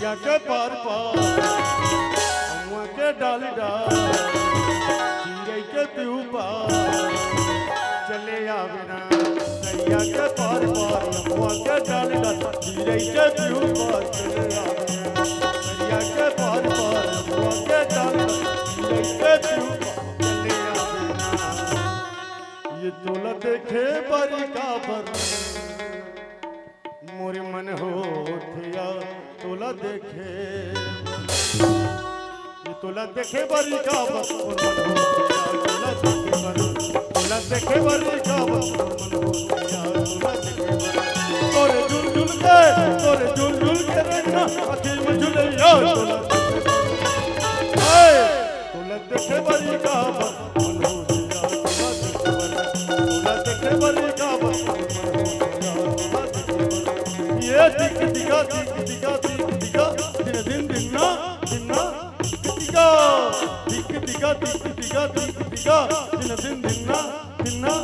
दरिया के पार पार अमुआ के डाल डाल चिड़ै के पीहू पार चले आवे ना दरिया के पार पार अमुआ के डाल डाल चिड़ै के पीहू पार चले आवे ना दरिया के पार पार अमुआ के डाल डाल चिड़ै के पीहू पार चले आवे ना ये तोला देखे बरी का बर मोरे मन हो थिया तोला देखे ये तोला देखे बरी का बस मोर मन हो थिया तोला देखे बरी का बस मोर मन हो थिया तोला देखे बरी तोरे झुल झुल के रहना आँखी में झुलैया तोला देखे बरी का बस मन हो थिया तोला देखे बरी का बस मन हो थिया ये दिख दिखा दिन दिन ना दिखा दिख दिखा दिन ना दिखा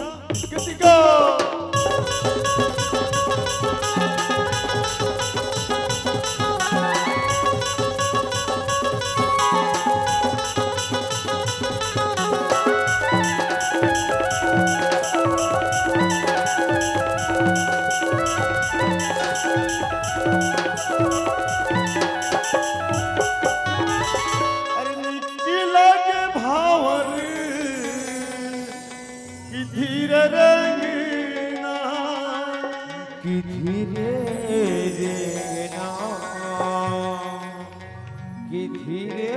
धीरे रेंगना कि धीरे रेंगना कि धीरे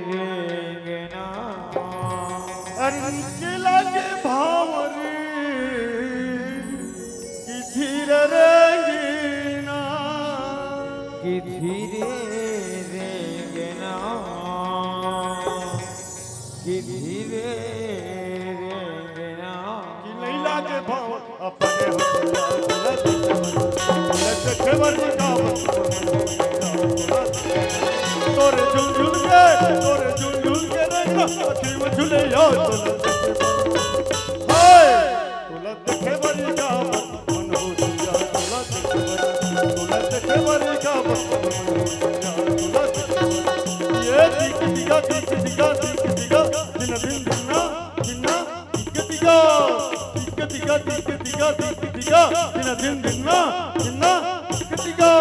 रेंगना अरे लगे भावर कि धीरे रेंगना कि धीरे रेंगना कि धीरे के भाव अपने देखे बरी का तोरे झुल झुल के रहना आँखी में झुले तोला देखे बरी का मन हो थिया तोला देखे बरी का मन हो थिया तोला ये दिख दिखा दिन ना दिखा दिन ना दिखा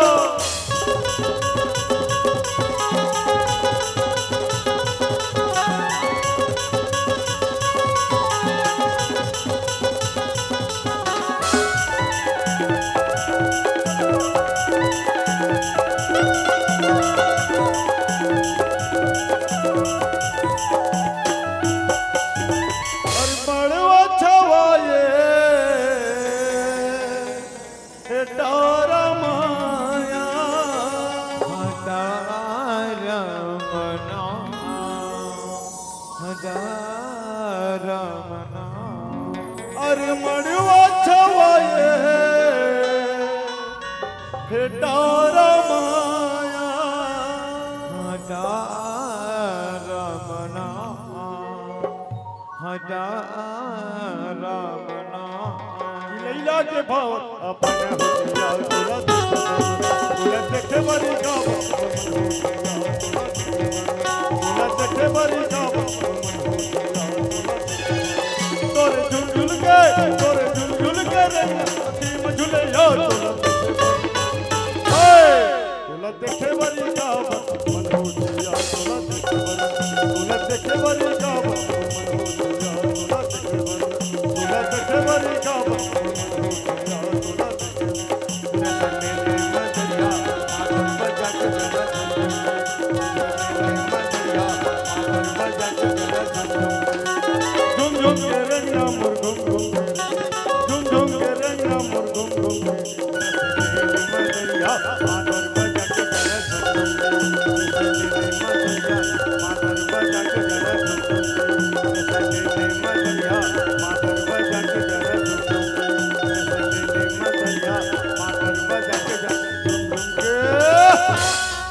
अरे मड़वा छवाए हे डारा माया रमना रमना लैला के भाव अपने हो थिया तोला देखे बरी का तोला देखे बरी का तोरे झुल झुल के आँखी में झुले तोला देखे बरी का मन हो थिया तोला देखे बरी का मन हो थिया तोला देखे बरी का मन हो थिया तोला झुम झुम के रंगना मोर घुम घुम झुम झुम के रंगना मोर घुम घुम मदरिया मादर बजा के जरा झुम झुम